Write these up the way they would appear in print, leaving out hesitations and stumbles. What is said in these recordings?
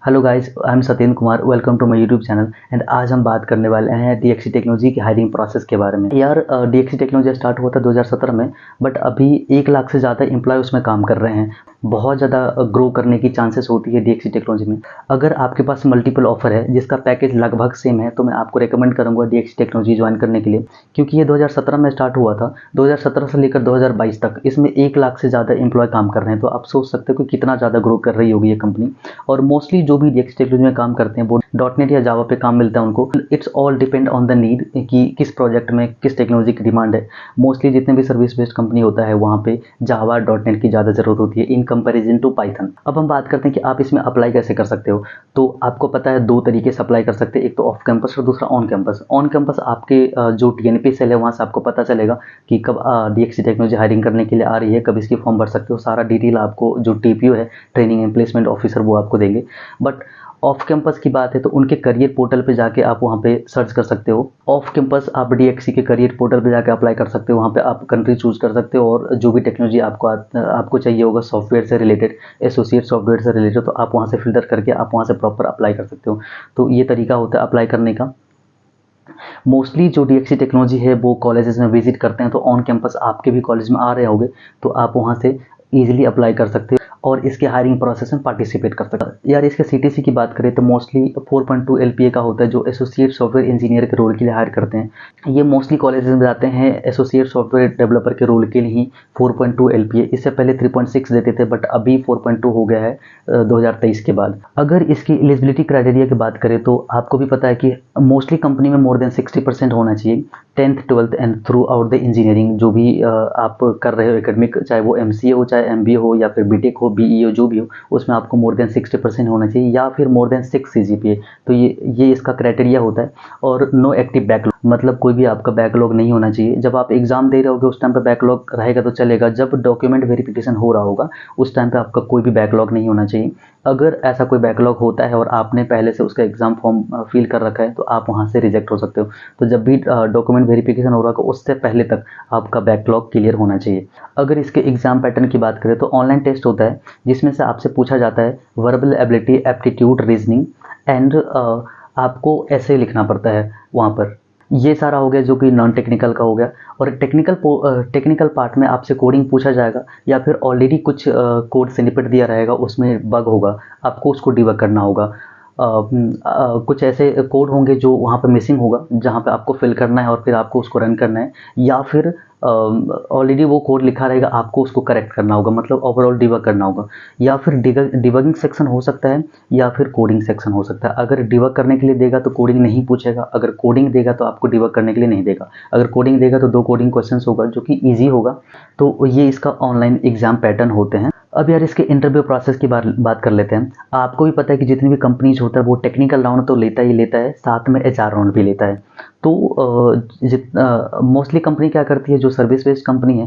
Hello guys, I am Satyendra Kumar. Welcome to my YouTube channel. And आज हम बात करने वाले हैं डीएक्सी टेक्नोलॉजी की हायरिंग प्रोसेस के बारे में। यार, डीएक्सी टेक्नोलॉजी स्टार्ट हुआ था 2017 में, बट अभी 1 लाख से ज़्यादा एम्प्लॉय उसमें काम कर रहे हैं। बहुत ज़्यादा ग्रो करने की चांसेस होती है डीएक्सी टेक्नोलॉजी में। अगर आपके पास मल्टीपल ऑफर है जिसका पैकेज लगभग सेम है, तो मैं आपको रेकमेंड करूँगा डीएक्सी टेक्नोलॉजी ज्वाइन करने के लिए, क्योंकि ये 2017 में स्टार्ट हुआ था। 2017 से लेकर 2022 तक इसमें 1 लाख से ज़्यादा एम्प्लॉय काम कर रहे हैं। तो आप सोच सकते हो कि कितना ज़्यादा ग्रो कर रही होगी ये कंपनी। और मोस्टली जो भी डीएक्सी टेक्नोलॉजी में काम करते हैं वो डॉटनेट या जावा पे काम मिलता है उनको। It's all depend on the need कि किस प्रोजेक्ट में किस टेक्नोलॉजी की डिमांड है। मोस्टली जितने भी सर्विस बेस्ड कंपनी होता है वहाँ पे जावा डॉटनेट की ज़्यादा ज़रूरत होती है इन कंपेरिजन टू पाइथन। अब हम बात करते हैं कि आप इसमें अप्लाई कैसे कर सकते हो। तो आपको पता है 2 तरीके से अप्लाई कर सकते हैं, एक तो ऑफ कैंपस और दूसरा ऑन कैंपस। ऑन कैंपस आपके जो टीएनपी सेल है वहाँ से आपको पता चलेगा कि कब डीएक्सी टेक्नोलॉजी हायरिंग करने के लिए आ रही है, कब इसकी फॉर्म भर सकते हो। सारा डिटेल आपको जो टीपीओ है, ट्रेनिंग एंड प्लेसमेंट ऑफिसर, वो आपको देंगे। बट ऑफ कैंपस की बात है तो उनके करियर पोर्टल पे जाके आप वहाँ पे सर्च कर सकते हो। ऑफ कैंपस आप डीएक्सी के करियर पोर्टल पे जाके अप्लाई कर सकते हो। वहाँ पे आप कंट्री चूज कर सकते हो और जो भी टेक्नोलॉजी आपको चाहिए होगा सॉफ्टवेयर से रिलेटेड, एसोसिएट सॉफ्टवेयर से रिलेटेड, तो आप वहाँ से फिल्टर करके आप वहाँ से प्रॉपर अप्लाई कर सकते हो। तो ये तरीका होता है अप्लाई करने का। मोस्टली जो डीएक्सी टेक्नोलॉजी है वो कॉलेजेस में विजिट करते हैं, तो ऑन कैंपस आपके भी कॉलेज में आ रहे होंगे तो आप वहाँ से ईजिली अप्लाई कर सकते हो और इसके हायरिंग प्रोसेस में पार्टिसिपेट कर सकते हैं। यार, इसके सीटीसी की बात करें तो मोस्टली 4.2 एलपीए का होता है, जो एसोसिएट सॉफ्टवेयर इंजीनियर के रोल के लिए हायर करते हैं। ये मोस्टली कॉलेजेस में जाते हैं एसोसिएट सॉफ्टवेयर डेवलपर के रोल के लिए ही 4.2 एलपीए। इससे पहले 3.6 देते थे, बट अभी 4.2 हो गया है 2023 के बाद। अगर इसकी एलिजिबिलिटी क्राइटेरिया की बात करें तो आपको भी पता है कि मोस्टली कंपनी में मोर देन 60% होना चाहिए 10th 12th and through out the engineering. जो भी आप कर रहे हो एकेडमिक, चाहे वो एमसीए हो, चाहे एमबीए हो, या फिर बीटेक हो, बीई हो, जो भी हो, उसमें आपको मोर देन 60% होना चाहिए या फिर मोर देन 6 सीजीपीए। तो ये इसका क्राइटेरिया होता है। और नो एक्टिव बैकलॉग, मतलब कोई भी आपका बैकलॉग नहीं होना चाहिए। जब आप एग्जाम दे रहे होगे उस टाइम पे बैकलॉग रहेगा तो चलेगा, जब डॉक्यूमेंट वेरिफिकेशन हो रहा होगा उस टाइम पे आपका कोई भी बैकलॉग नहीं होना चाहिए। अगर ऐसा कोई बैकलॉग होता है और आपने पहले से उसका एग्जाम फॉर्म फिल कर रखा है तो आप वहाँ से रिजेक्ट हो सकते हो। तो जब भी डॉक्यूमेंट वेरिफिकेशन हो रहा है उससे पहले तक आपका बैकलॉग क्लियर होना चाहिए। अगर इसके एग्जाम पैटर्न की बात करें तो ऑनलाइन टेस्ट होता है जिसमें से आपसे पूछा जाता है verbal ability, aptitude, reasoning and आपको ऐसे लिखना पड़ता है वहाँ पर। ये सारा हो गया जो कि नॉन टेक्निकल का हो गया। और टेक्निकल पार्ट में आपसे कोडिंग पूछा जाएगा या फिर ऑलरेडी कुछ कोड स्निपेट दिया रहेगा, उसमें बग होगा, आपको उसको डिबग करना होगा। कुछ ऐसे कोड होंगे जो वहाँ पे मिसिंग होगा, जहाँ पे आपको फिल करना है और फिर आपको उसको रन करना है, या फिर ऑलरेडी वो कोड लिखा रहेगा, आपको उसको करेक्ट करना होगा, मतलब ओवरऑल डिबग करना होगा। या फिर डिबगिंग सेक्शन हो सकता है या फिर कोडिंग सेक्शन हो सकता है। अगर डिबग करने के लिए देगा तो कोडिंग नहीं पूछेगा, अगर कोडिंग देगा तो आपको डिबग करने के लिए नहीं देगा। अगर कोडिंग देगा तो 2 कोडिंग क्वेश्चंस होगा जो कि ईजी होगा। तो ये इसका ऑनलाइन एग्जाम पैटर्न होते हैं। अब यार, इसके इंटरव्यू प्रोसेस की बात कर लेते हैं। आपको भी पता है कि जितनी भी कंपनीज होता है वो टेक्निकल राउंड तो लेता ही लेता है, साथ में एचआर राउंड भी लेता है। तो मोस्टली कंपनी क्या करती है, जो सर्विस बेस्ड कंपनी है,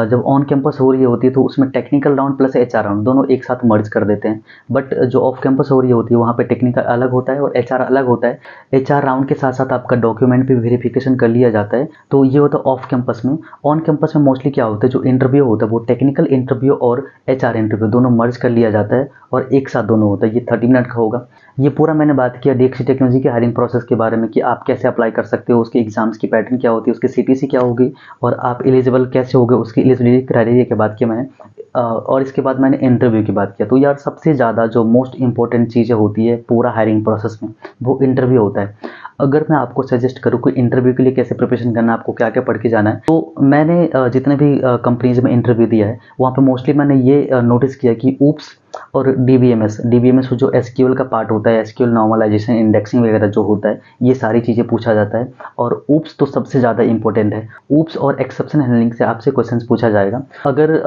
जब ऑन कैंपस हो रही होती है तो उसमें technical round plus HR round दोनों एक साथ मर्ज कर देते हैं। बट जो ऑफ कैंपस हो रही होती है वहाँ पे टेक्निकल अलग होता है और एचआर अलग होता है। एचआर राउंड के साथ साथ आपका डॉक्यूमेंट भी वेरिफिकेशन कर लिया जाता है। तो ये होता है ऑफ कैंपस में। ऑन कैंपस में मोस्टली क्या होता है, जो इंटरव्यू होता है वो टेक्निकल इंटरव्यू और एचआर इंटरव्यू दोनों मर्ज कर लिया जाता है और एक साथ दोनों होता है। ये 30 मिनट का होगा। ये पूरा मैंने बात किया डीएक्सी टेक्नोलॉजी के हायरिंग प्रोसेस के बारे में कि आप कैसे अप्लाई कर सकते हो, उसके एग्जाम्स की पैटर्न क्या होती है, उसकी सीटीसी क्या होगी और आप एलिजिबल कैसे होगे, उसकी एलिजिबिलिटी क्राइटेरिया की बात किया मैंने। और इसके बाद मैंने इंटरव्यू की बात किया। तो यार, सबसे ज़्यादा जो मोस्ट इंपॉर्टेंट चीज़ें होती है पूरा हायरिंग प्रोसेस में वो इंटरव्यू होता है। अगर मैं आपको सजेस्ट करूँ कि इंटरव्यू के लिए कैसे प्रिपरेशन करना है, आपको क्या क्या पढ़ के जाना है, तो मैंने जितने भी कंपनीज में इंटरव्यू दिया है वहाँ पे मोस्टली मैंने ये नोटिस किया कि ऊप्स और डीबीएमएस जो एसक्यूएल का पार्ट होता है, एसक्यूएल नॉर्मलाइजेशन, इंडेक्सिंग वगैरह जो होता है, ये सारी चीज़ें पूछा जाता है। और ऊप्स तो सबसे ज़्यादा इंपॉर्टेंट है। ऊप्स और एक्सेप्शन हैंडलिंग से आपसे क्वेश्चंस पूछा जाएगा। अगर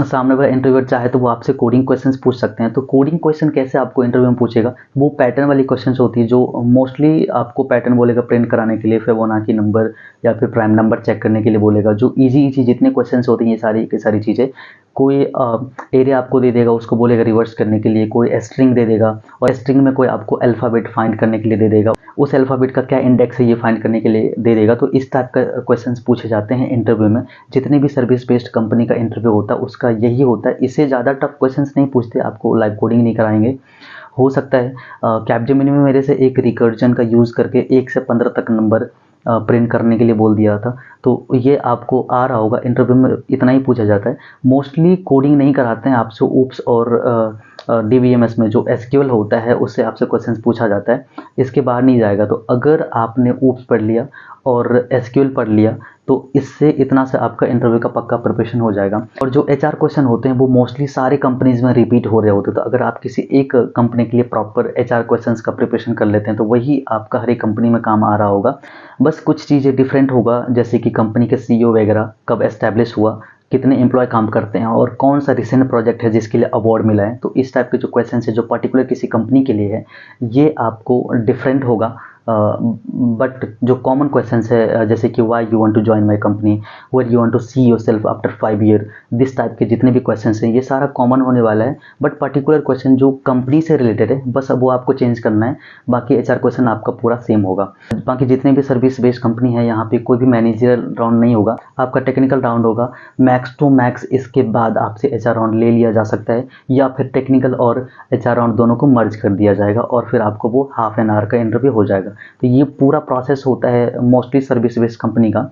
सामने वाला इंटरव्यूअर चाहे तो वो आपसे कोडिंग क्वेश्चंस पूछ सकते हैं। तो कोडिंग क्वेश्चन कैसे आपको इंटरव्यू में पूछेगा, वो पैटर्न वाली क्वेश्चंस होती है, जो मोस्टली आपको पैटर्न बोलेगा प्रिंट कराने के लिए, फिबोनाची नंबर या फिर प्राइम नंबर चेक करने के लिए बोलेगा। जो इजी जितने क्वेश्चंस होती हैं ये सारी की सारी चीज़ें। कोई एरिया आपको दे देगा, उसको बोलेगा रिवर्स करने के लिए। कोई स्ट्रिंग दे देगा और स्ट्रिंग में कोई आपको अल्फ़ाबेट फाइंड करने के लिए दे देगा, उस अल्फ़ाबेट का क्या इंडेक्स है ये फाइंड करने के लिए दे देगा। तो इस टाइप का क्वेश्चंस पूछे जाते हैं इंटरव्यू में। जितने भी सर्विस बेस्ड कंपनी का इंटरव्यू होता है उसका यही होता है। इससे ज़्यादा टफ क्वेश्चंस नहीं पूछते, आपको लाइव कोडिंग नहीं कराएंगे। हो सकता है कैपजेमिनी में मेरे से एक रिकर्जन का यूज़ करके 1 से 15 तक नंबर प्रिंट करने के लिए बोल दिया था, तो ये आपको आ रहा होगा। इंटरव्यू में इतना ही पूछा जाता है। मोस्टली कोडिंग नहीं कराते हैं आपसे, ऊप्स और डीबीएमएस में जो एसक्यूएल होता है उससे आपसे क्वेश्चंस पूछा जाता है, इसके बाहर नहीं जाएगा। तो अगर आपने ऊप्स पढ़ लिया और एसक्यूएल पढ़ लिया तो इससे इतना से आपका इंटरव्यू का पक्का प्रिपरेशन हो जाएगा। और जो एचआर क्वेश्चन होते हैं वो मोस्टली सारे कंपनीज में रिपीट हो रहे होते हैं, तो अगर आप किसी एक कंपनी के लिए प्रॉपर एचआर क्वेश्चंस का प्रिपरेशन कर लेते हैं तो वही आपका हर एक कंपनी में काम आ रहा होगा। बस कुछ चीज़ें डिफरेंट होगा, जैसे कि कंपनी के सीईओ वगैरह कब एस्टैब्लिश हुआ, कितने एम्प्लॉय काम करते हैं और कौन सा रिसेंट प्रोजेक्ट है जिसके लिए अवार्ड मिला है। तो इस टाइप के जो क्वेश्चन है जो पर्टिकुलर किसी कंपनी के लिए है ये आपको डिफरेंट होगा। बट जो कॉमन क्वेश्चंस है जैसे कि why you want to join my company, where you want to see yourself after 5 year, this type के जितने भी क्वेश्चंस हैं ये सारा कॉमन होने वाला है। बट पर्टिकुलर क्वेश्चन जो कंपनी से रिलेटेड है बस अब वो आपको चेंज करना है, बाकी एचआर क्वेश्चन आपका पूरा सेम होगा। बाकी जितने भी सर्विस बेस्ड कंपनी है यहाँ पे कोई भी मैनेजरल राउंड नहीं होगा, आपका टेक्निकल राउंड होगा मैक्स टू मैक्स। इसके बाद आपसे एचआर राउंड ले लिया जा सकता है या फिर टेक्निकल और एचआर राउंड दोनों को मर्ज कर दिया जाएगा और फिर आपको वो हाफ एन आवर का इंटरव्यू हो जाएगा। तो ये पूरा प्रोसेस होता है मोस्टली सर्विस बेस्ड कंपनी का।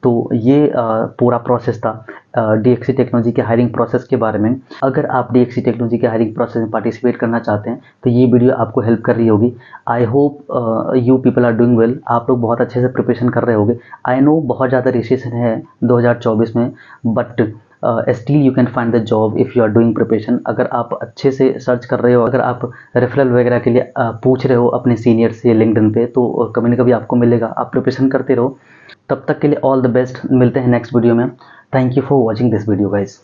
तो ये पूरा प्रोसेस था डीएक्सी टेक्नोलॉजी के हायरिंग प्रोसेस के बारे में। अगर आप डीएक्सी टेक्नोलॉजी के हायरिंग प्रोसेस में पार्टिसिपेट करना चाहते हैं तो ये वीडियो आपको हेल्प कर रही होगी। I hope you people are doing well, आप लोग बहुत अच्छे से प्रिपरेशन कर रहे होंगे। आई नो बहुत ज़्यादा रिसेशन है 2024 में, but still you can find the job if you are doing preparation. अगर आप अच्छे से सर्च कर रहे हो, अगर आप रेफरल वगैरह के लिए पूछ रहे हो अपने सीनियर से लिंक्डइन पे, तो कभी ना कभी आपको मिलेगा। आप प्रिपरेशन करते रहो। तब तक के लिए ऑल द बेस्ट, मिलते हैं नेक्स्ट वीडियो में। Thank you for watching this video guys.